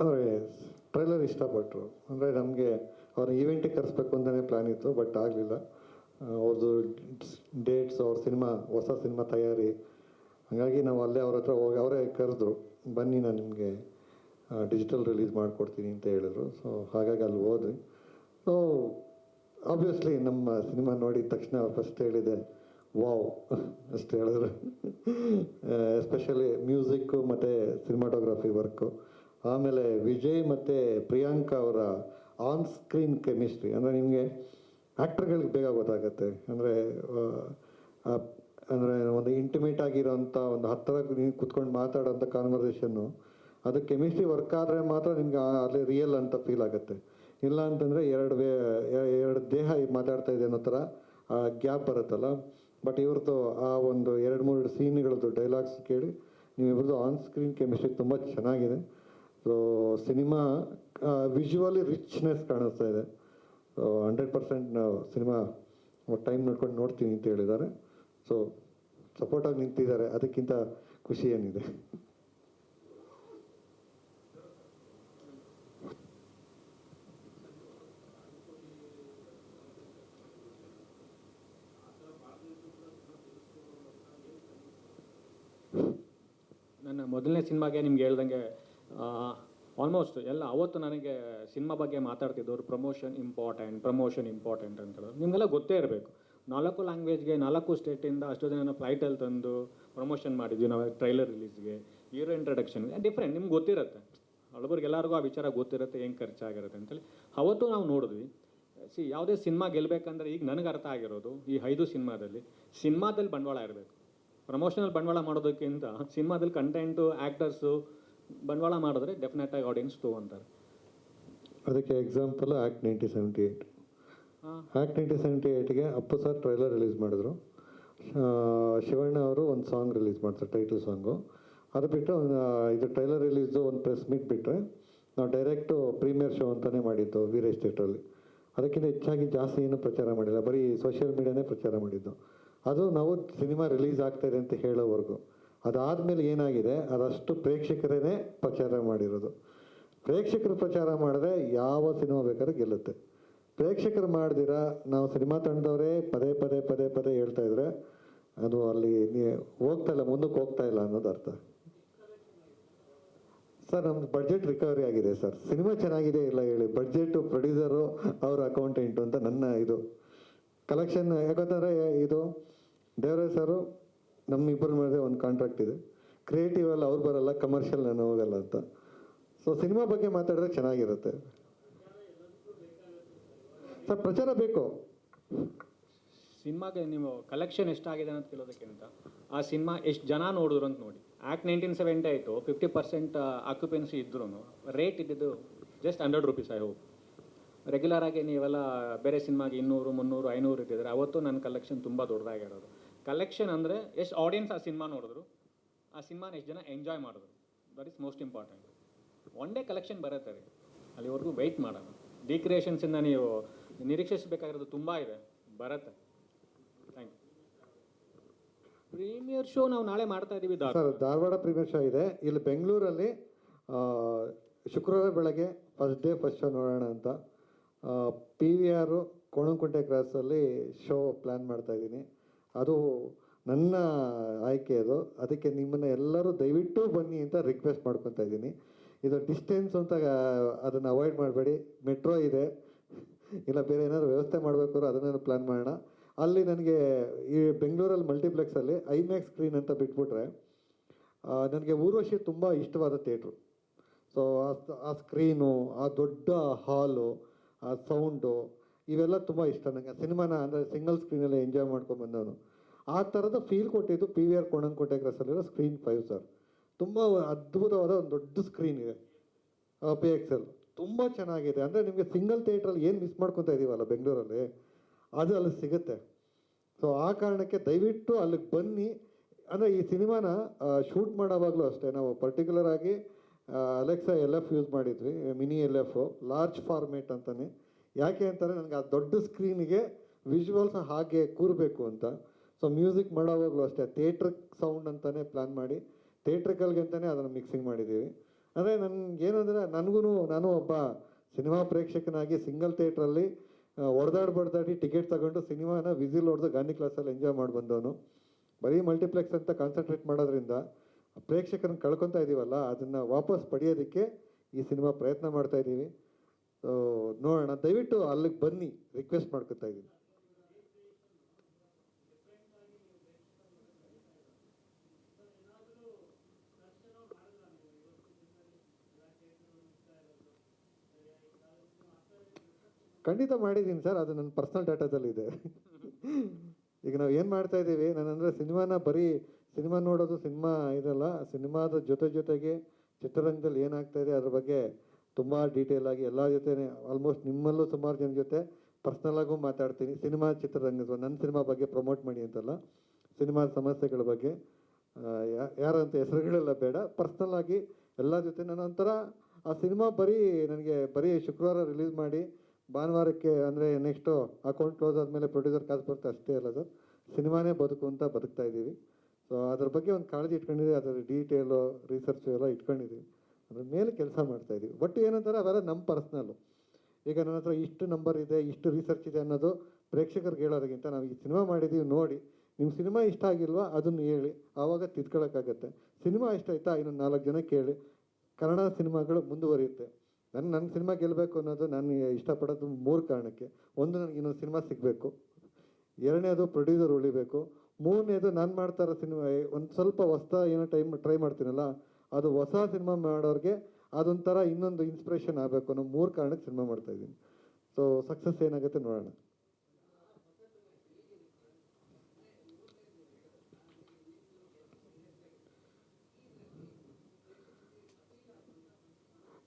ಅಂದರೆ ಟ್ರೈಲರ್ ಇಷ್ಟಪಟ್ಟರು. ಅಂದರೆ ನಮಗೆ ಅವ್ರ ಈವೆಂಟಿಗೆ ಕರೆಸ್ಬೇಕು ಅಂತಲೇ ಪ್ಲ್ಯಾನ್ ಇತ್ತು, ಬಟ್ ಆಗಲಿಲ್ಲ. ಅವ್ರದ್ದು ಡೇಟ್ಸ್, ಅವ್ರ ಸಿನಿಮಾ, ಹೊಸ ಸಿನಿಮಾ ತಯಾರಿ, ಹಾಗಾಗಿ ನಾವು ಅಲ್ಲೇ ಅವ್ರ ಹತ್ರ ಹೋಗಿ ಅವರೇ ಕರೆದ್ರು, ಬನ್ನಿ ನಾನು ನಿಮಗೆ ಡಿಜಿಟಲ್ ರಿಲೀಸ್ ಮಾಡಿಕೊಡ್ತೀನಿ ಅಂತ ಹೇಳಿದ್ರು. ಸೊ ಹಾಗಾಗಿ ಅಲ್ಲಿ ಹೋದ್ವಿ. ಸೊ ಆಬ್ವಿಯಸ್ಲಿ ನಮ್ಮ ಸಿನಿಮಾ ನೋಡಿದ ತಕ್ಷಣ ಫಸ್ಟ್ ಹೇಳಿದೆ ವಾವ್ ಅಷ್ಟು ಹೇಳಿದ್ರು. ಎಸ್ಪೆಷಲಿ ಮ್ಯೂಸಿಕ್ಕು ಮತ್ತು ಸಿನಿಮಾಟೋಗ್ರಫಿ ವರ್ಕು, ಆಮೇಲೆ ವಿಜಯ್ ಮತ್ತು ಪ್ರಿಯಾಂಕಾ ಅವರ ಆನ್ ಸ್ಕ್ರೀನ್ ಕೆಮಿಸ್ಟ್ರಿ. ಅಂದರೆ ನಿಮಗೆ ಆ್ಯಕ್ಟರ್ಗಳಿಗೆ ಬೇಗ ಗೊತ್ತಾಗುತ್ತೆ. ಅಂದರೆ ಒಂದು ಇಂಟಿಮೇಟ್ ಆಗಿರೋಂಥ ಒಂದು ಹತ್ತಿರ ನೀವು ಕುತ್ಕೊಂಡು ಮಾತಾಡೋಂಥ ಕಾನ್ವರ್ಸೇಷನ್ನು, ಅದು ಕೆಮಿಸ್ಟ್ರಿ ವರ್ಕ್ ಆದರೆ ಮಾತ್ರ ನಿಮ್ಗೆ ಅಲ್ಲಿ ರಿಯಲ್ ಅಂತ ಫೀಲ್ ಆಗುತ್ತೆ. ಇಲ್ಲ ಅಂತಂದರೆ ಎರಡು ದೇಹ ಮಾತಾಡ್ತಾ ಇದೆ ಅನ್ನೋ ಥರ ಗ್ಯಾಪ್ ಬರುತ್ತಲ್ಲ. ಬಟ್ ಇವ್ರದ್ದು ಆ ಒಂದು 2-3 ಸೀನ್ಗಳದ್ದು ಡೈಲಾಗ್ಸ್ ಕೇಳಿ ನೀವಿಬ್ರದ್ದು ಆನ್ ಸ್ಕ್ರೀನ್ ಕೆಮಿಸ್ಟ್ರಿ ತುಂಬ ಚೆನ್ನಾಗಿದೆ. ಸೊ ಸಿನಿಮಾ ವಿಜುವಲಿ ರಿಚ್ನೆಸ್ ಕಾಣಿಸ್ತಾ ಇದೆ. ಸೊ 100% ಸಿನಿಮಾ ಟೈಮ್ ನೋಡ್ಕೊಂಡು ನೋಡ್ತೀನಿ ಅಂತ ಹೇಳಿದ್ದಾರೆ. ಸೊ ಸಪೋರ್ಟಾಗಿ ನಿಂತಿದ್ದಾರೆ, ಅದಕ್ಕಿಂತ ಖುಷಿ ಏನಿದೆ. ನನ್ನ ಮೊದಲನೇ ಸಿನಿಮಾಗೆ ನಿಮ್ಗೆ ಹೇಳ್ದಂಗೆ ಆಲ್ಮೋಸ್ಟ್ ಎಲ್ಲ ಅವತ್ತು ನನಗೆ ಸಿನಿಮಾ ಬಗ್ಗೆ ಮಾತಾಡ್ತಿದ್ದವರು ಪ್ರಮೋಷನ್ ಇಂಪಾರ್ಟೆಂಟ್ ಅಂತ ಹೇಳೋದು ನಿಮಗೆಲ್ಲ ಗೊತ್ತೇ ಇರಬೇಕು. 4 ಲ್ಯಾಂಗ್ವೇಜ್ಗೆ 4 ಸ್ಟೇಟಿಂದ ಅಷ್ಟು ಜನ ಫ್ಲೈಟಲ್ಲಿ ತಂದು ಪ್ರಮೋಷನ್ ಮಾಡಿದ್ವಿ ನಾವು. ಟ್ರೈಲರ್ ರಿಲೀಸ್ಗೆ, ಹೀರೋ ಇಂಟ್ರಡಕ್ಷನ್ಗೆ ಡಿಫ್ರೆಂಟ್ ನಿಮ್ಗೆ ಗೊತ್ತಿರುತ್ತೆ. ಹಳಬರಿಗೆಲ್ಲರಿಗೂ ಆ ವಿಚಾರ ಗೊತ್ತಿರುತ್ತೆ, ಹೆಂಗೆ ಖರ್ಚಾಗಿರುತ್ತೆ ಅಂತೇಳಿ ಅವತ್ತು ನಾವು ನೋಡಿದ್ವಿ. ಯಾವುದೇ ಸಿನಿಮಾ ಗೆಲ್ಲಬೇಕಂದ್ರೆ ಈಗ ನನಗೆ ಅರ್ಥ ಆಗಿರೋದು ಈ 5 ಸಿನಿಮಾದಲ್ಲಿ ಬಂಡವಾಳ ಇರಬೇಕು. ಪ್ರಮೋಷನಲ್ ಬಂಡವಾಳ ಮಾಡೋದಕ್ಕಿಂತ ಸಿನಿಮಾದಲ್ಲಿ ಕಂಟೆಂಟು, ಆ್ಯಕ್ಟರ್ಸು ಬಂಡವಾಳ ಮಾಡಿದ್ರೆ ಡೆಫಿನೆಟಾಗಿ ಆಡಿಯನ್ಸ್ ತೊಗೊಂತಾರೆ. ಅದಕ್ಕೆ ಎಕ್ಸಾಂಪಲ್ ಆ್ಯಕ್ಟ್ 1978. ಆ್ಯಕ್ಟ್ 1978ಗೆ ಅಪ್ಪು ಸರ್ ಟ್ರೈಲರ್ ರಿಲೀಸ್ ಮಾಡಿದ್ರು. ಶಿವಣ್ಣ ಅವರು ಒಂದು ಸಾಂಗ್ ರಿಲೀಸ್ ಮಾಡ್ತಾರೆ, ಟೈಟಲ್ ಸಾಂಗು. ಅದು ಬಿಟ್ಟು ಇದು ಟ್ರೈಲರ್ ರಿಲೀಸು ಒಂದು ಪ್ರೆಸ್ ಮೀಟ್ ಬಿಟ್ಟರೆ ನಾವು ಡೈರೆಕ್ಟು ಪ್ರೀಮಿಯರ್ ಶೋ ಅಂತಲೇ ಮಾಡಿದ್ದು ವೀರೇಶ್ ಥಿಯೇಟ್ರಲ್ಲಿ. ಅದಕ್ಕಿಂತ ಹೆಚ್ಚಾಗಿ ಜಾಸ್ತಿ ಏನೂ ಪ್ರಚಾರ ಮಾಡಿಲ್ಲ, ಬರೀ ಸೋಷಿಯಲ್ ಮೀಡಿಯಾನೇ ಪ್ರಚಾರ ಮಾಡಿದ್ದು. ಅದು ನಾವು ಸಿನಿಮಾ ರಿಲೀಸ್ ಆಗ್ತಾಯಿದೆ ಅಂತ ಹೇಳೋವರೆಗೂ. ಅದಾದಮೇಲೆ ಏನಾಗಿದೆ, ಅದಷ್ಟು ಪ್ರೇಕ್ಷಕರೇ ಪ್ರಚಾರ ಮಾಡಿರೋದು. ಪ್ರೇಕ್ಷಕರು ಪ್ರಚಾರ ಮಾಡಿದ್ರೆ ಯಾವ ಸಿನಿಮಾ ಬೇಕಾದ್ರೂ ಗೆಲ್ಲುತ್ತೆ. ಪ್ರೇಕ್ಷಕರು ಮಾಡ್ದಿರ ನಾವು ಸಿನಿಮಾ ತಂಡದವರೇ ಪದೇ ಹೇಳ್ತಾಯಿದ್ರೆ ಅದು ಅಲ್ಲಿ ಹೋಗ್ತಾಯಿಲ್ಲ, ಮುಂದಕ್ಕೆ ಹೋಗ್ತಾಯಿಲ್ಲ ಅನ್ನೋದು ಅರ್ಥ. ಸರ್ ನಮ್ದು ಬಡ್ಜೆಟ್ ರಿಕವರಿ ಆಗಿದೆ ಸರ್. ಸಿನಿಮಾ ಚೆನ್ನಾಗಿದೆ ಇಲ್ಲ ಹೇಳಿ, ಬಡ್ಜೆಟು ಪ್ರೊಡ್ಯೂಸರು ಅವ್ರ ಅಕೌಂಟೆಂಟು ಅಂತ ನನ್ನ ಇದು ಕಲೆಕ್ಷನ್. ಯಾಕಂದರೆ ಇದು ದೇವರಾಜ್ ಸರು ನಮ್ಮಿಬ್ಬರ ಮೇಲೆ ಒಂದು ಕಾಂಟ್ರಾಕ್ಟ್ ಇದೆ. ಕ್ರಿಯೇಟಿವ್ ಎಲ್ಲ ಅವ್ರು ಬರಲ್ಲ, ಕಮರ್ಷಿಯಲ್ ನಾನು ಹೋಗಲ್ಲ ಅಂತ. ಸೊ ಸಿನಿಮಾ ಬಗ್ಗೆ ಮಾತಾಡಿದ್ರೆ ಚೆನ್ನಾಗಿರುತ್ತೆ ಸರ್. ಪ್ರಚಾರ ಬೇಕು. ಸಿನಿಮಾಗೆ ನೀವು ಕಲೆಕ್ಷನ್ ಎಷ್ಟಾಗಿದೆ ಅಂತ ಕೇಳೋದಕ್ಕಿಂತ ಆ ಸಿನಿಮಾ ಎಷ್ಟು ಜನ ನೋಡಿದ್ರು ಅಂತ ನೋಡಿ. ಆ್ಯಕ್ಟ್ 1970 ಆಯಿತು, 50% ಆಕ್ಯುಪೆನ್ಸಿ ಇದ್ರೂ ರೇಟ್ ಇದ್ದಿದ್ದು just 100 rupees. I hope regular ಆಗಿ ನೀವೆಲ್ಲ ಬೇರೆ ಸಿನಿಮಾಗೆ 200, 300, 500 ಇಟ್ಟಿದ್ರೆ ಅವತ್ತು ನನ್ನ ಕಲೆಕ್ಷನ್ ತುಂಬ ದೊಡ್ಡದಾಗಿರೋದು. ಕಲೆಕ್ಷನ್ ಅಂದರೆ ಎಷ್ಟು ಆಡಿಯನ್ಸ್ ಆ ಸಿನಿಮಾ ನೋಡಿದ್ರು, ಆ ಸಿನಿಮಾನ ಎಷ್ಟು ಜನ ಎಂಜಾಯ್ ಮಾಡಿದ್ರು, that is most important. One day collection ಬರುತ್ತೆ ರೀ, ಅಲ್ಲಿವರೆಗೂ ವೆಯ್ಟ್ ಮಾಡೋಣ. ಡಿಕ್ರಿಯೇಷನ್ಸಿಂದ ನೀವು ನಿರೀಕ್ಷಿಸಬೇಕಾಗಿರೋದು ತುಂಬ ಇದೆ, ಬರುತ್ತೆ. Thank you. ಪ್ರೀಮಿಯರ್ ಶೋ ನಾವು ನಾಳೆ ಮಾಡ್ತಾ ಇದ್ದೀವಿ ಸರ್. ಧಾರವಾಡ ಪ್ರೀಮಿಯರ್ ಶೋ ಇದೆ. ಇಲ್ಲಿ ಬೆಂಗಳೂರಲ್ಲಿ ಶುಕ್ರವಾರ ಬೆಳಗ್ಗೆ ಫಸ್ಟ್ ಶೋ ನೋಡೋಣ ಅಂತ PVR ಕೋಣಂಕುಂಟೆ ಕ್ರಾಸಲ್ಲಿ ಶೋ ಪ್ಲ್ಯಾನ್ ಮಾಡ್ತಾಯಿದ್ದೀನಿ. ಅದು ನನ್ನ ಆಯ್ಕೆ ಅದು. ಅದಕ್ಕೆ ನಿಮ್ಮನ್ನು ಎಲ್ಲರೂ ದಯವಿಟ್ಟು ಬನ್ನಿ ಅಂತ ರಿಕ್ವೆಸ್ಟ್ ಮಾಡ್ಕೊತಾ ಇದ್ದೀನಿ. ಇದು ಡಿಸ್ಟೆನ್ಸ್ ಅಂತ ಅದನ್ನು ಅವಾಯ್ಡ್ ಮಾಡಬೇಡಿ. ಮೆಟ್ರೋ ಇದೆ, ಇಲ್ಲ ಬೇರೆ ಏನಾದರೂ ವ್ಯವಸ್ಥೆ ಮಾಡಬೇಕು ಅದನ್ನೇನು ಪ್ಲ್ಯಾನ್ ಮಾಡೋಣ. ಅಲ್ಲಿ ನನಗೆ ಈ ಬೆಂಗಳೂರಲ್ಲಿ ಮಲ್ಟಿಪ್ಲೆಕ್ಸಲ್ಲಿ IMAX ಸ್ಕ್ರೀನ್ ಅಂತ ಬಿಟ್ಬಿಟ್ರೆ ನನಗೆ ಊರ್ವಶಿ ತುಂಬ ಇಷ್ಟವಾದ ಥಿಯೇಟ್ರು. ಸೊ ಆ ಸ್ಕ್ರೀನು, ಆ ದೊಡ್ಡ ಹಾಲು, ಆ ಸೌಂಡು, ಇವೆಲ್ಲ ತುಂಬ ಇಷ್ಟ ನನಗೆ. ಸಿನಿಮಾನ ಅಂದರೆ ಸಿಂಗಲ್ ಸ್ಕ್ರೀನಲ್ಲಿ ಎಂಜಾಯ್ ಮಾಡ್ಕೊಂಡು ಬಂದವನು. ಆ ಥರದ ಫೀಲ್ ಕೊಟ್ಟಿದ್ದು PVR ಕೋಣಂಕುಂಟೆ ಕ್ರಾಸಲ್ಲಿರೋ ಸ್ಕ್ರೀನ್ 5 ಸರ್. ತುಂಬ ಅದ್ಭುತವಾದ ಒಂದು ದೊಡ್ಡ ಸ್ಕ್ರೀನ್ ಇದೆ, PXL. ತುಂಬ ಚೆನ್ನಾಗಿದೆ. ಅಂದರೆ ನಿಮಗೆ ಸಿಂಗಲ್ ಥಿಯೇಟ್ರಲ್ಲಿ ಏನು ಮಿಸ್ ಮಾಡ್ಕೊತಾ ಇದ್ದೀವಲ್ಲ ಬೆಂಗಳೂರಲ್ಲಿ, ಅದು ಅಲ್ಲಿ ಸಿಗುತ್ತೆ. ಸೊ ಆ ಕಾರಣಕ್ಕೆ ದಯವಿಟ್ಟು ಅಲ್ಲಿಗೆ ಬನ್ನಿ. ಅಂದರೆ ಈ ಸಿನಿಮಾನ ಶೂಟ್ ಮಾಡೋವಾಗಲೂ ಅಷ್ಟೇ ನಾವು ಪರ್ಟಿಕ್ಯುಲರ್ ಆಗಿ ಅಲೆಕ್ಸಾ LF ಯೂಸ್ ಮಾಡಿದ್ವಿ, ಮಿನಿ LF ಲಾರ್ಜ್ ಫಾರ್ಮೇಟ್ ಅಂತಲೇ. ಯಾಕೆ ಅಂತಾರೆ ನನಗೆ ಆ ದೊಡ್ಡ ಸ್ಕ್ರೀನಿಗೆ ವಿಜುವಲ್ಸ್ ಹಾಗೆ ಕೂರಬೇಕು ಅಂತ. ಸೊ ಮ್ಯೂಸಿಕ್ ಮಾಡೋವಾಗಲೂ ಅಷ್ಟೇ ಥಿಯೇಟ್ರಿಕ್ ಸೌಂಡ್ ಅಂತಲೇ ಪ್ಲ್ಯಾನ್ ಮಾಡಿ ಥಿಯೇಟ್ರಿಕಲ್ಗೆ ಅಂತಲೇ ಅದನ್ನು ಮಿಕ್ಸಿಂಗ್ ಮಾಡಿದ್ದೀವಿ. ಅಂದರೆ ನನ್ಗೆ ಏನು ಅಂದರೆ ನಾನು ಒಬ್ಬ ಸಿನಿಮಾ ಪ್ರೇಕ್ಷಕನಾಗಿ ಸಿಂಗಲ್ ಥಿಯೇಟ್ರಲ್ಲಿ ಹೊಡೆದಾಡಿ ಟಿಕೆಟ್ ತಗೊಂಡು ಸಿನಿಮಾನ ವಿಸಿಲ್ ಹೊಡೆದು ಗಾಂಧಿ ಕ್ಲಾಸಲ್ಲಿ ಎಂಜಾಯ್ ಮಾಡಿ ಬಂದವನು. ಬರೀ ಮಲ್ಟಿಪ್ಲೆಕ್ಸ್ ಅಂತ ಕಾನ್ಸಂಟ್ರೇಟ್ ಮಾಡೋದ್ರಿಂದ ಪ್ರೇಕ್ಷಕರನ್ನ ಕಳ್ಕೊತಾ ಇದ್ದೀವಲ್ಲ, ಅದನ್ನು ವಾಪಸ್ ಪಡೆಯೋದಕ್ಕೆ ಈ ಸಿನಿಮಾ ಪ್ರಯತ್ನ ಮಾಡ್ತಾ ಇದ್ದೀವಿ. ಸೊ ನೋಡೋಣ, ದಯವಿಟ್ಟು ಅಲ್ಲಿಗೆ ಬನ್ನಿ, ರಿಕ್ವೆಸ್ಟ್ ಮಾಡ್ಕೊತಾ ಇದ್ದೀನಿ. ಖಂಡಿತ ಮಾಡಿದ್ದೀನಿ ಸರ್, ಅದು ನನ್ನ ಪರ್ಸ್ನಲ್ ಡಾಟಾದಲ್ಲಿದೆ. ಈಗ ನಾವು ಏನು ಮಾಡ್ತಾ ಇದ್ದೀವಿ, ನಾನಂದರೆ ಸಿನಿಮಾನ ಬರೀ ಸಿನಿಮಾ ನೋಡೋದು ಸಿನಿಮಾ ಇದಲ್ಲ, ಸಿನಿಮಾದ ಜೊತೆಗೆ ಚಿತ್ರರಂಗದಲ್ಲಿ ಏನಾಗ್ತಾ ಇದೆ ಅದ್ರ ಬಗ್ಗೆ ತುಂಬ ಡೀಟೇಲ್ ಆಗಿ ಎಲ್ಲ ಜೊತೆ ಆಲ್ಮೋಸ್ಟ್ ನಿಮ್ಮಲ್ಲೂ ಸುಮಾರು ಜನ ಜೊತೆ ಪರ್ಸ್ನಲಾಗೂ ಮಾತಾಡ್ತೀನಿ. ಚಿತ್ರರಂಗದ ನನ್ನ ಸಿನಿಮಾ ಬಗ್ಗೆ ಪ್ರಮೋಟ್ ಮಾಡಿ ಅಂತಲ್ಲ, ಸಿನಿಮಾದ ಸಮಸ್ಯೆಗಳ ಬಗ್ಗೆ ಯಾರಂತ ಹೆಸರುಗಳೆಲ್ಲ ಬೇಡ, ಪರ್ಸ್ನಲ್ ಆಗಿ ಎಲ್ಲ ಜೊತೆ ನಾನು ಒಂಥರ ಆ ಸಿನಿಮಾ ನನಗೆ ಶುಕ್ರವಾರ ರಿಲೀಸ್ ಮಾಡಿ ಭಾನುವಾರಕ್ಕೆ ಅಂದರೆ ನೆಕ್ಸ್ಟು ಅಕೌಂಟ್ ಕ್ಲೋಸ್ ಆದಮೇಲೆ ಪ್ರೊಡ್ಯೂಸರ್ ಕಾಸು ಬರುತ್ತೆ ಅಷ್ಟೇ ಅಲ್ಲ ಸರ್, ಸಿನಿಮಾನೇ ಬದುಕು ಅಂತ ಬದುಕ್ತಾ ಇದ್ದೀವಿ. ಸೊ ಅದ್ರ ಬಗ್ಗೆ ಒಂದು ಕಾಳಜಿ ಇಟ್ಕೊಂಡಿದ್ದೀವಿ, ಅದರ ಡೀಟೇಲು ರಿಸರ್ಚು ಎಲ್ಲ ಇಟ್ಕೊಂಡಿದ್ದೀವಿ, ಅದ್ರ ಮೇಲೆ ಕೆಲಸ ಮಾಡ್ತಾಯಿದ್ದೀವಿ. ಬಟ್ ಏನಂತಾರೆ ಅವೆಲ್ಲ ನಮ್ಮ ಪರ್ಸ್ನಲ್ಲು. ಈಗ ನನ್ನ ಹತ್ರ ಇಷ್ಟು ನಂಬರ್ ಇದೆ, ಇಷ್ಟು ರಿಸರ್ಚ್ ಇದೆ ಅನ್ನೋದು ಪ್ರೇಕ್ಷಕರಿಗೆ ಹೇಳೋದಕ್ಕಿಂತ ನಾವು ಈ ಸಿನಿಮಾ ಮಾಡಿದ್ದೀವಿ ನೋಡಿ, ನಿಮ್ಮ ಸಿನಿಮಾ ಇಷ್ಟ ಆಗಿಲ್ವಾ ಅದನ್ನು ಹೇಳಿ, ಆವಾಗ ತಿದ್ಕೊಳ್ಳೋಕ್ಕಾಗತ್ತೆ. ಸಿನಿಮಾ ಇಷ್ಟ ಆಯ್ತಾ ಇನ್ನೊಂದು 4 ಜನ ಕೇಳಿ, ಕನ್ನಡ ಸಿನಿಮಾಗಳು ಮುಂದುವರಿಯುತ್ತೆ. ನನ್ನ ಸಿನಿಮಾ ಗೆಲ್ಲಬೇಕು ಅನ್ನೋದು ನಾನು ಇಷ್ಟಪಡೋದು 3 ಕಾರಣಕ್ಕೆ. ಒಂದು, ನನಗೆ ಇನ್ನೊಂದು ಸಿನಿಮಾ ಸಿಗಬೇಕು. 2ನೇದು ಪ್ರೊಡ್ಯೂಸರ್ ಉಳಿಬೇಕು. 3ನೇದು ನಾನು ಮಾಡ್ತಾ ಇರೋ ಸಿನಿಮಾ ಒಂದು ಸ್ವಲ್ಪ ಏನೋ ಟ್ರೈ ಮಾಡ್ತೀನಲ್ಲ, ಅದು ಹೊಸ ಸಿನಿಮಾ ಮಾಡೋರಿಗೆ ಅದೊಂಥರ ಇನ್ನೊಂದು ಇನ್ಸ್ಪಿರೇಷನ್ ಆಗಬೇಕು ಅನ್ನೋ 3 ಕಾರಣಕ್ಕೆ ಸಿನಿಮಾ ಮಾಡ್ತಾಯಿದ್ದೀನಿ. ಸೊ ಸಕ್ಸಸ್ ಏನಾಗುತ್ತೆ ನೋಡೋಣ.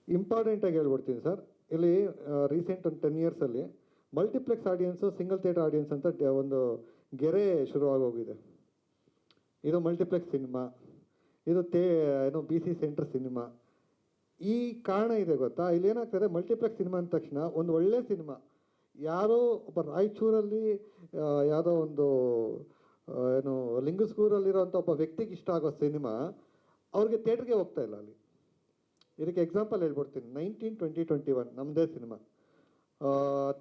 ಇಂಪಾರ್ಟೆಂಟಾಗಿ ಹೇಳ್ಬಿಡ್ತೀನಿ ಸರ್, ಇಲ್ಲಿ ರೀಸೆಂಟ್ ಒಂದು 10 ಇಯರ್ಸಲ್ಲಿ multiplex audience single theatre audience ಅಂತ ಒಂದು ಗೆರೆ ಶುರುವಾಗೋಗಿದೆ. ಇದು ಮಲ್ಟಿಪ್ಲೆಕ್ಸ್ ಸಿನಿಮಾ, ಇದು BC ಸೆಂಟರ್ ಸಿನಿಮಾ. ಈ ಕಾರಣ ಇದೆ ಗೊತ್ತಾ, ಇಲ್ಲಿ ಏನಾಗ್ತದೆ, ಮಲ್ಟಿಪ್ಲೆಕ್ಸ್ ಸಿನಿಮಾ ಅಂದ ತಕ್ಷಣ ಒಂದು ಒಳ್ಳೆ ಸಿನಿಮಾ ಯಾರೋ ಒಬ್ಬ ರಾಯಚೂರಲ್ಲಿ ಯಾವುದೋ ಒಂದು ಲಿಂಗಸ್ಗೂರಲ್ಲಿರೋಂಥ ಒಬ್ಬ ವ್ಯಕ್ತಿಗೆ ಇಷ್ಟ ಆಗೋ ಸಿನಿಮಾ ಅವ್ರಿಗೆ ಥಿಯೇಟ್ರಿಗೆ ಹೋಗ್ತಾ ಇಲ್ಲ. ಅಲ್ಲಿ ಇದಕ್ಕೆ ಎಕ್ಸಾಂಪಲ್ ಹೇಳ್ಬಿಡ್ತೀನಿ. 1920-21 ನಮ್ಮದೇ ಸಿನಿಮಾ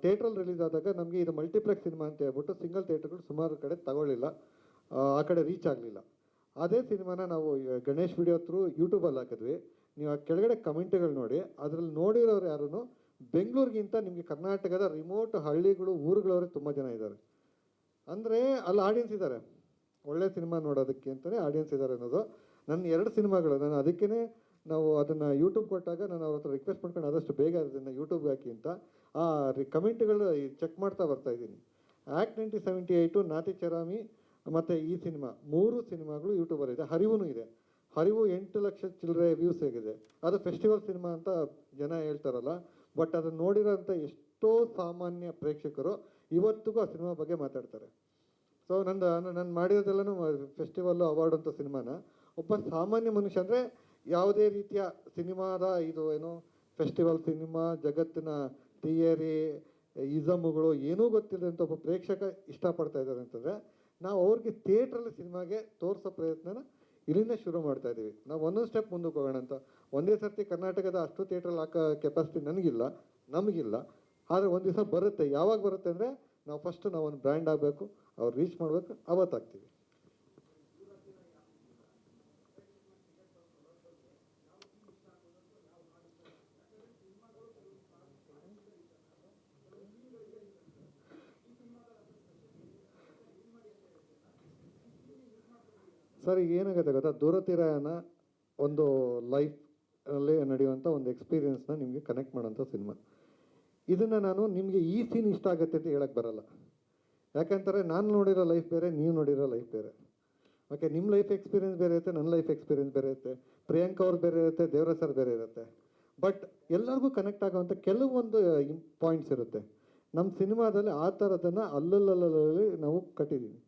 ಥಿಯೇಟ್ರಲ್ಲಿ ರಿಲೀಸ್ ಆದಾಗ ನಮಗೆ ಇದು ಮಲ್ಟಿಪ್ಲೆಕ್ಸ್ ಸಿನಿಮಾ ಅಂತ ಹೇಳ್ಬಿಟ್ಟು ಸಿಂಗಲ್ ಥಿಯೇಟರ್ಗಳು ಸುಮಾರು ಕಡೆ ತಗೊಳ್ಳಿಲ್ಲ, ಆ ಕಡೆ ರೀಚ್ ಆಗಲಿಲ್ಲ. ಅದೇ ಸಿನಿಮಾನ ನಾವು ಗಣೇಶ್ ವಿಡಿಯೋ ಥ್ರೂ ಯೂಟ್ಯೂಬಲ್ಲಿ ಹಾಕಿದ್ವಿ. ನೀವು ಆ ಕೆಳಗಡೆ ಕಮೆಂಟ್ಗಳು ನೋಡಿ, ಅದರಲ್ಲಿ ನೋಡಿರೋರು ಯಾರೂ ಬೆಂಗಳೂರಿಗಿಂತ ನಿಮಗೆ ಕರ್ನಾಟಕದ ರಿಮೋಟ್ ಹಳ್ಳಿಗಳು ಊರುಗಳವರೇ ತುಂಬ ಜನ ಇದ್ದಾರೆ. ಅಂದರೆ ಅಲ್ಲಿ ಆಡಿಯನ್ಸ್ ಇದ್ದಾರೆ, ಒಳ್ಳೆ ಸಿನಿಮಾ ನೋಡೋದಕ್ಕೆ ಅಂತಲೇ ಆಡಿಯನ್ಸ್ ಇದ್ದಾರೆ ಅನ್ನೋದು. ನನ್ನ 2 ಸಿನಿಮಾಗಳು ನಾನು ಅದಕ್ಕೇ ನಾವು ಅದನ್ನು ಯೂಟ್ಯೂಬ್ ಕೊಟ್ಟಾಗ ನಾನು ಅವ್ರ ಹತ್ರ ರಿಕ್ವೆಸ್ಟ್ ಮಾಡ್ಕೊಂಡು ಆದಷ್ಟು ಬೇಗ ಅದನ್ನು ಯೂಟ್ಯೂಬ್ಗೆ ಹಾಕಿ ಅಂತ ಆ ಕಮೆಂಟ್ಗಳು ಚೆಕ್ ಮಾಡ್ತಾ ಬರ್ತಾಯಿದ್ದೀನಿ. ಆ್ಯಕ್ಟ್ 1978, ನಾತಿ ಚರಾಮಿ ಮತ್ತು ಈ ಸಿನಿಮಾ 3 ಸಿನಿಮಾಗಳು ಯೂಟ್ಯೂಬಲ್ಲಿದೆ. ಹರಿವೂ ಇದೆ. ಹರಿವು 8 ಲಕ್ಷ ಚಿಲ್ಲರೆ ವ್ಯೂಸ್ ಆಗಿದೆ. ಅದು ಫೆಸ್ಟಿವಲ್ ಸಿನಿಮಾ ಅಂತ ಜನ ಹೇಳ್ತಾರಲ್ಲ, ಬಟ್ ಅದನ್ನು ನೋಡಿರೋಂಥ ಎಷ್ಟೋ ಸಾಮಾನ್ಯ ಪ್ರೇಕ್ಷಕರು ಇವತ್ತಿಗೂ ಆ ಸಿನಿಮಾ ಬಗ್ಗೆ ಮಾತಾಡ್ತಾರೆ. ಸೊ ನಾನು ಮಾಡಿರೋದೆಲ್ಲನೂ ಫೆಸ್ಟಿವಲ್ಲು ಅವಾರ್ಡ್ ಅಂತ ಸಿನಿಮಾನ ಒಬ್ಬ ಸಾಮಾನ್ಯ ಮನುಷ್ಯ, ಅಂದರೆ ಯಾವುದೇ ರೀತಿಯ ಸಿನಿಮಾದ ಫೆಸ್ಟಿವಲ್ ಸಿನಿಮಾ ಜಗತ್ತಿನ ಥಿಯರಿ ಇಸಮ್ಗಳು ಏನೂ ಗೊತ್ತಿಲ್ಲದಂಥ ಒಬ್ಬ ಪ್ರೇಕ್ಷಕ ಇಷ್ಟಪಡ್ತಾ ಇದ್ದಾರೆ ಅಂತಂದರೆ ನಾವು ಅವ್ರಿಗೆ ಥಿಯೇಟ್ರಲ್ಲಿ ಸಿನಿಮಾಗೆ ತೋರಿಸೋ ಪ್ರಯತ್ನನ ಇಲ್ಲಿಂದ ಶುರು ಮಾಡ್ತಾ ಇದ್ದೀವಿ. ನಾವು ಒಂದೊಂದು ಸ್ಟೆಪ್ ಮುಂದಕ್ಕೆ ಹೋಗೋಣ ಅಂತ. ಒಂದೇ ಸರ್ತಿ ಕರ್ನಾಟಕದ ಅಷ್ಟು ಥಿಯೇಟ್ರಲ್ಲಿ ಹಾಕೋ ಕೆಪಾಸಿಟಿ ನಮಗಿಲ್ಲ. ಆದರೆ ಒಂದು ದಿವಸ ಬರುತ್ತೆ. ಯಾವಾಗ ಬರುತ್ತೆ ಅಂದರೆ ನಾವು ಒಂದು ಬ್ರ್ಯಾಂಡ್ ಆಗಬೇಕು, ಅವ್ರು ರೀಚ್ ಮಾಡಬೇಕು, ಅವತ್ತಾಗ್ತೀವಿ. ಸರ್ ಈಗ ಏನಾಗುತ್ತೆ ಗೊತ್ತಾ, ದೂರತಿರಾಯನ ಒಂದು ಲೈಫಲ್ಲಿ ನಡೆಯುವಂಥ ಒಂದು ಎಕ್ಸ್ಪೀರಿಯೆನ್ಸ್ನ ನಿಮಗೆ ಕನೆಕ್ಟ್ ಮಾಡೋಂಥ ಸಿನಿಮಾ. ಇದನ್ನು ನಾನು ನಿಮಗೆ ಈ ಸೀನ್ ಇಷ್ಟ ಆಗುತ್ತೆ ಅಂತ ಹೇಳಕ್ಕೆ ಬರಲ್ಲ. ಯಾಕಂತಾರೆ ನಾನು ನೋಡಿರೋ ಲೈಫ್ ಬೇರೆ, ನೀವು ನೋಡಿರೋ ಲೈಫ್ ಬೇರೆ. ಓಕೆ, ನಿಮ್ಮ ಲೈಫ್ ಎಕ್ಸ್ಪೀರಿಯೆನ್ಸ್ ಬೇರೆ ಇರುತ್ತೆ, ನನ್ನ ಲೈಫ್ ಎಕ್ಸ್ಪೀರಿಯೆನ್ಸ್ ಬೇರೆ ಇರುತ್ತೆ, ಪ್ರಿಯಾಂಕಾ ಅವ್ರು ಬೇರೆ ಇರುತ್ತೆ, ದೇವರಾಜ್ ಸರ್ ಬೇರೆ ಇರುತ್ತೆ. ಬಟ್ ಎಲ್ಲರಿಗೂ ಕನೆಕ್ಟ್ ಆಗೋವಂಥ ಕೆಲವೊಂದು ಪಾಯಿಂಟ್ಸ್ ಇರುತ್ತೆ. ನಮ್ಮ ಸಿನಿಮಾದಲ್ಲಿ ಆ ಥರದನ್ನು ಅಲ್ಲಲ್ಲಿ ನಾವು ಕಟ್ಟಿದ್ದೀವಿ.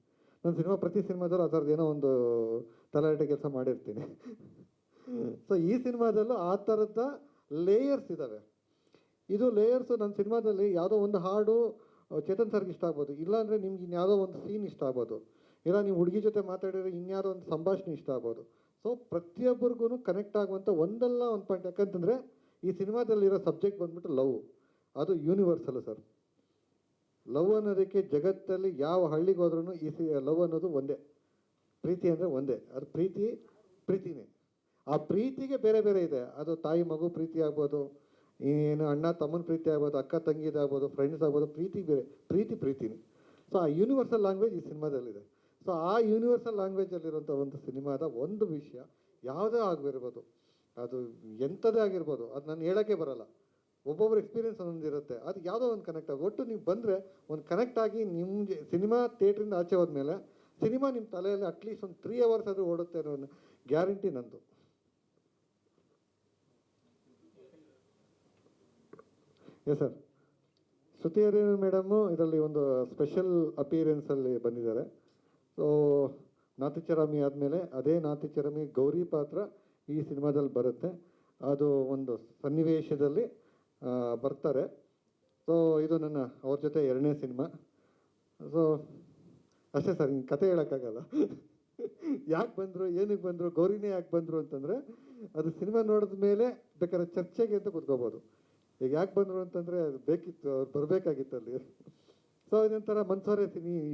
ನನ್ನ ಪ್ರತಿ ಸಿನಿಮಾದಲ್ಲೂ ಆ ಥರದ್ದು ಏನೋ ಒಂದು ತಲಾಟೆ ಕೆಲಸ ಮಾಡಿರ್ತೀನಿ. ಸೊ ಈ ಸಿನಿಮಾದಲ್ಲೂ ಆ ಥರದ ಲೇಯರ್ಸ್ ಇದ್ದಾವೆ. ಇದು ಲೇಯರ್ಸು ನನ್ನ ಸಿನಿಮಾದಲ್ಲಿ ಯಾವುದೋ ಒಂದು ಹಾಡು ಚೇತನ್ ಸರ್ಗೆ ಇಷ್ಟ ಆಗ್ಬೋದು, ಇಲ್ಲಾಂದರೆ ನಿಮ್ಗೆ ಇನ್ಯಾವುದೋ ಒಂದು ಸೀನ್ ಇಷ್ಟ ಆಗ್ಬೋದು, ಇಲ್ಲ ನೀವು ಹುಡುಗಿ ಜೊತೆ ಮಾತಾಡಿದ್ರೆ ಇನ್ಯಾವುದೋ ಒಂದು ಸಂಭಾಷಣೆ ಇಷ್ಟ ಆಗ್ಬೋದು. ಸೊ ಪ್ರತಿಯೊಬ್ಬರಿಗೂ ಕನೆಕ್ಟ್ ಆಗುವಂಥ ಒಂದಲ್ಲ ಒಂದು ಪಾಯಿಂಟ್. ಯಾಕಂತಂದರೆ ಈ ಸಿನಿಮಾದಲ್ಲಿರೋ ಸಬ್ಜೆಕ್ಟ್ ಬಂದ್ಬಿಟ್ಟು ಲವ್. ಅದು ಯೂನಿವರ್ಸಲ್ ಸರ್. ಲವ್ ಅನ್ನೋದಕ್ಕೆ ಜಗತ್ತಲ್ಲಿ ಯಾವ ಹಳ್ಳಿಗೆ ಹೋದ್ರೂ ಲವ್ ಅನ್ನೋದು ಒಂದೇ. ಪ್ರೀತಿ ಅಂದರೆ ಒಂದೇ. ಅದು ಪ್ರೀತಿನೇ. ಆ ಪ್ರೀತಿಗೆ ಬೇರೆ ಬೇರೆ ಇದೆ. ಅದು ತಾಯಿ ಮಗು ಪ್ರೀತಿ ಆಗ್ಬೋದು, ಏನು ಅಣ್ಣ ತಮ್ಮನ ಪ್ರೀತಿ ಆಗ್ಬೋದು, ಅಕ್ಕ ತಂಗಿದಾಗ್ಬೋದು, ಫ್ರೆಂಡ್ಸ್ ಆಗ್ಬೋದು. ಪ್ರೀತಿ ಬೇರೆ, ಪ್ರೀತಿನೇ. ಸೊ ಆ ಯೂನಿವರ್ಸಲ್ ಲ್ಯಾಂಗ್ವೇಜ್ ಈ ಸಿನಿಮಾದಲ್ಲಿದೆ. ಸೊ ಆ ಯೂನಿವರ್ಸಲ್ ಲ್ಯಾಂಗ್ವೇಜಲ್ಲಿರುವಂಥ ಒಂದು ಸಿನಿಮಾದ ಒಂದು ವಿಷಯ ಯಾವುದೇ ಆಗಿರ್ಬೋದು, ಅದು ಎಂಥದೇ ಆಗಿರ್ಬೋದು, ಅದು ನಾನು ಹೇಳೋಕ್ಕೆ ಬರೋಲ್ಲ. ಒಬ್ಬೊಬ್ಬರ ಎಕ್ಸ್ಪೀರಿಯನ್ಸ್ ಒಂದೊಂದಿರುತ್ತೆ. ಅದು ಯಾವುದೋ ಒಂದು ಕನೆಕ್ಟ್ ಆಗಿ ಒಟ್ಟು ನೀವು ಬಂದರೆ ಒಂದು ಕನೆಕ್ಟ್ ಆಗಿ ನಿಮಗೆ ಸಿನಿಮಾ ಥಿಯೇಟ್ರಿಂದ ಆಚೆ ಹೋದ್ಮೇಲೆ ಸಿನಿಮಾ ನಿಮ್ಮ ತಲೆಯಲ್ಲಿ ಅಟ್ಲೀಸ್ಟ್ ಒಂದು 3 hours ಆದರೂ ಓಡುತ್ತೆ ಅನ್ನೋ ಒಂದು ಗ್ಯಾರಂಟಿ ನಂದು. Yes sir. Shruti Hariharan madam ಇದರಲ್ಲಿ ಒಂದು ಸ್ಪೆಷಲ್ ಅಪಿಯರೆನ್ಸಲ್ಲಿ ಬಂದಿದ್ದಾರೆ. ಸೊ ನಾತಿಚರಾಮಿ ಆದಮೇಲೆ ಅದೇ ನಾತಿಚರಾಮಿ ಗೌರಿ ಪಾತ್ರ ಈ ಸಿನಿಮಾದಲ್ಲಿ ಬರುತ್ತೆ. ಅದು ಒಂದು ಸನ್ನಿವೇಶದಲ್ಲಿ ಬರ್ತಾರೆ. ಸೊ ಇದು ನನ್ನ ಅವ್ರ ಜೊತೆ 2ನೇ ಸಿನಿಮಾ. ಸೊ ಅಷ್ಟೇ ಸರ್, ಹಿಂಗೆ ಕತೆ ಹೇಳೋಕ್ಕಾಗಲ್ಲ. ಯಾಕೆ ಬಂದರು, ಏನಕ್ಕೆ ಬಂದರು, ಗೌರಿನೇ ಯಾಕೆ ಬಂದರು ಅಂತಂದರೆ ಅದು ಸಿನಿಮಾ ನೋಡಿದ ಮೇಲೆ ಬೇಕಾದ್ರೆ ಚರ್ಚೆಗೆ ಅಂತ ಕೂತ್ಕೋಬೋದು. ಈಗ ಯಾಕೆ ಬಂದರು ಅಂತಂದರೆ ಅದು ಬೇಕಿತ್ತು, ಅವ್ರು ಬರಬೇಕಾಗಿತ್ತು ಅಲ್ಲಿ. ಸೊ ಇದೊಂಥರ ಮನ್ಸೋರೆ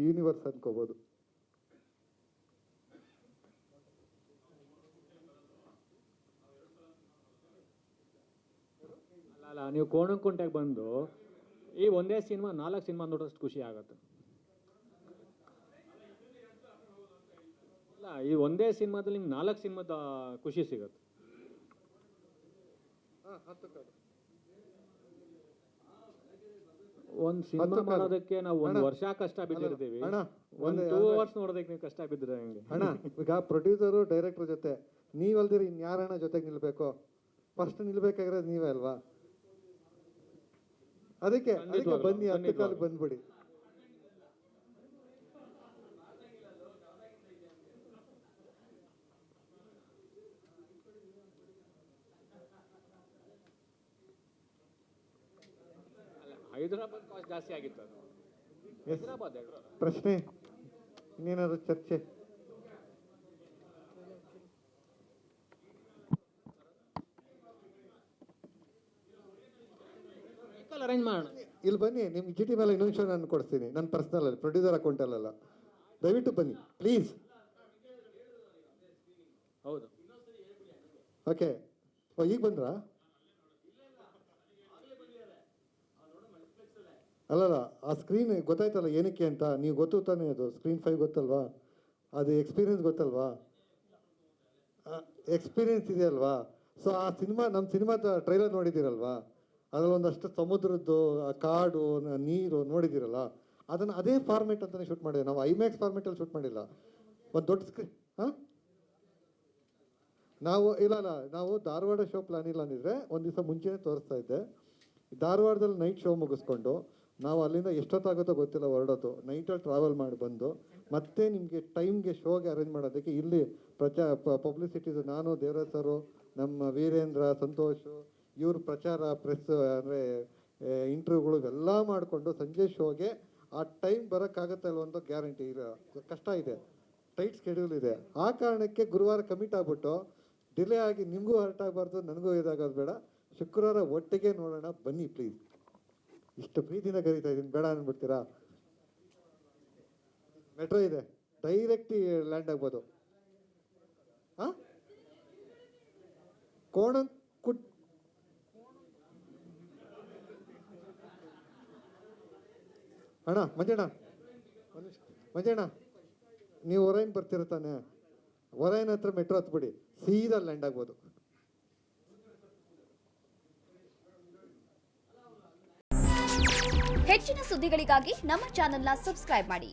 ಯೂನಿವರ್ಸ್ ಅನ್ಕೋಬೋದು. ಅಲ್ಲ, ನೀವು ಕೋಣಂಕುಂಟೆಗೆ ಬಂದು ಈ ಒಂದೇ ಸಿನಿಮಾ 4 ಸಿನಿಮಾ ನೋಡೋಷ್ಟು ಖುಷಿ ಆಗುತ್ತೆ. ಅಲ್ಲ, ಈ ಒಂದೇ ಸಿನಿಮಾದಲ್ಲಿ ನಿಮ್ಗೆ 4 ಸಿನಿಮಾದ ಖುಷಿ ಸಿಗುತ್ತೆ. ಒಂದು ಸಿನಿಮಾ ಮಾಡೋದಕ್ಕೆ ನಾವು 1 ವರ್ಷ ಕಷ್ಟ ಬಿದ್ದಿರ್ತೀವಿ. ಒಂದು 2 hours ನೋಡೋದಕ್ಕೆ ನೀವು ಕಷ್ಟ ಬಿದ್ದರೆ ಹೆಂಗೆ ಅಣ್ಣ? ಈಗ ಪ್ರೊಡ್ಯೂಸರು ಡೈರೆಕ್ಟರ್ ಜೊತೆ ನೀವಲ್ದಿರಿ ಇನ್ಯಾರಣ್ಣ ಜೊತೆಗೆ ನಿಲ್ಬೇಕು? ಫಸ್ಟ್ ನಿಲ್ಬೇಕಾಗಿರೋದು ನೀವೇ ಅಲ್ವಾ? ಅದಕ್ಕೆ ಬನ್ನಿ, 10 ಕಾಲಕ್ಕೆ ಬಂದ್ಬಿಡಿ. ಹೈದರಾಬಾದ್ ಕಾಸ್ಟ್ ಜಾಸ್ತಿ ಆಗಿತ್ತು. ಅದು ಹೈದರಾಬಾದ್ ಪ್ರಶ್ನೆ ಇನ್ನೇನಾದ್ರು ಚರ್ಚೆ? ಅರೇಂಜ್ ಮಾಡೋಣ. ಇಲ್ಲಿ ಬನ್ನಿ, ನಿಮ್ಗೆ ಚೀಟಿ ಮೇಲೆ ಇನ್ನೊಂದು ಶೋ ನಾನು ಕೊಡ್ತೀನಿ, ನನ್ನ ಪರ್ಸ್ನಲ್ ಪ್ರೊಡ್ಯೂಸರ್ ಅಕೌಂಟಲ್ಲ. ದಯವಿಟ್ಟು ಬನ್ನಿ ಪ್ಲೀಸ್. ಹೌದು, ಓಕೆ. ಈಗ ಬಂದ್ರಾ? ಅಲ್ಲಲ್ಲ, ಆ ಸ್ಕ್ರೀನ್ ಗೊತ್ತಾಯ್ತಲ್ಲ ಏನಕ್ಕೆ ಅಂತ. ನೀವು ಗೊತ್ತು ತಾನೇ, ಅದು ಸ್ಕ್ರೀನ್ 5 ಗೊತ್ತಲ್ವಾ? ಅದು ಎಕ್ಸ್ಪೀರಿಯನ್ಸ್ ಗೊತ್ತಲ್ವಾ? ಎಕ್ಸ್ಪೀರಿಯನ್ಸ್ ಇದೆಯಲ್ವಾ? ಸೊ ಆ ಸಿನಿಮಾ, ನಮ್ಮ ಸಿನಿಮಾದ ಟ್ರೈಲರ್ ನೋಡಿದ್ದೀರಲ್ವಾ? ಅದರಲ್ಲಿ ಒಂದಷ್ಟು ಸಮುದ್ರದ್ದು ಕಾಡು ನೀರು ನೋಡಿದ್ದೀರಲ್ಲ, ಅದನ್ನು ಅದೇ ಫಾರ್ಮೇಟ್ ಅಂತಲೇ ಶೂಟ್ ಮಾಡಿದೆ ನಾವು. IMAX ಫಾರ್ಮೇಟಲ್ಲಿ ಶೂಟ್ ಮಾಡಿಲ್ಲ. ಒಂದು ದೊಡ್ಡ ಸ್ಕ್ರೀನ್. ಹಾಂ, ನಾವು ಧಾರವಾಡ ಶೋ ಪ್ಲಾನ್ ಇಲ್ಲ ಅಂದಿದ್ರೆ ಒಂದು ದಿವಸ ಮುಂಚೆನೇ ತೋರಿಸ್ತಾ ಇದ್ದೆ. ಧಾರವಾಡದಲ್ಲಿ ನೈಟ್ ಶೋ ಮುಗಿಸ್ಕೊಂಡು ನಾವು ಅಲ್ಲಿಂದ ಎಷ್ಟೊತ್ತಾಗುತ್ತೋ ಗೊತ್ತಿಲ್ಲ ಹೊರಡೋದು. ನೈಟಲ್ಲಿ ಟ್ರಾವೆಲ್ ಮಾಡಿ ಬಂದು ಮತ್ತೆ ನಿಮಗೆ ಟೈಮ್ಗೆ ಶೋಗೆ ಅರೇಂಜ್ ಮಾಡೋದಕ್ಕೆ ಇಲ್ಲಿ ಪಬ್ಲಿಸಿಟೀಸು ನಾನು, ದೇವರಾಜ್ ಸರು, ನಮ್ಮ ವೀರೇಂದ್ರ, ಸಂತೋಷ್, ಇವರು ಪ್ರಚಾರ, ಪ್ರೆಸ್ ಅಂದರೆ ಇಂಟರ್ವ್ಯೂಗಳು ಇವೆಲ್ಲ ಮಾಡಿಕೊಂಡು ಸಂಜೆ ಶೋಗೆ ಆ ಟೈಮ್ ಬರೋಕ್ಕಾಗತ್ತೆ ಅಲ್ವ ಅಂತ ಗ್ಯಾರಂಟಿ ಕಷ್ಟ ಇದೆ. ಟೈಟ್ ಸ್ಕೆಡ್ಯೂಲ್ ಇದೆ. ಆ ಕಾರಣಕ್ಕೆ ಗುರುವಾರ ಕಮಿಟ್ ಆಗ್ಬಿಟ್ಟು ಡಿಲೇ ಆಗಿ ನಿಮಗೂ ಹರ್ಟ್ ಆಗಬಾರ್ದು, ನನಗೂ ಇದಾಗೋದು ಬೇಡ. ಶುಕ್ರವಾರ ಒಟ್ಟಿಗೆ ನೋಡೋಣ ಬನ್ನಿ ಪ್ಲೀಸ್. ಇಷ್ಟು ಪ್ರೀತಿನ ಕರೀತಾ ಇದ್ದೀನಿ, ಬೇಡ ಅಂದ್ಬಿಡ್ತೀರಾ? ಮೆಟ್ರೋ ಇದೆ, ಡೈರೆಕ್ಟ್ ಲ್ಯಾಂಡ್ ಆಗ್ಬೋದು. ಹಾಂ, ಕೋಣಂಕುಟ್ ಅಣ್ಣ, ಮಂಜಣ್ಣ ನೀವು ಹೊರೈನ್ ಬರ್ತೀರ ತಾನೆ? ಹೊರೈನ್ ಹತ್ರ ಮೆಟ್ರೋ ಹತ್ಬಿಡಿ, ಸೀದಾ ಲ್ಯಾಂಡ್ ಆಗ್ಬೋದು. ಹೆಚ್ಚಿನ ಸುದ್ದಿಗಳಿಗಾಗಿ ನಮ್ಮ ಚಾನೆಲ್ನ ಸಬ್ಸ್ಕ್ರೈಬ್ ಮಾಡಿ.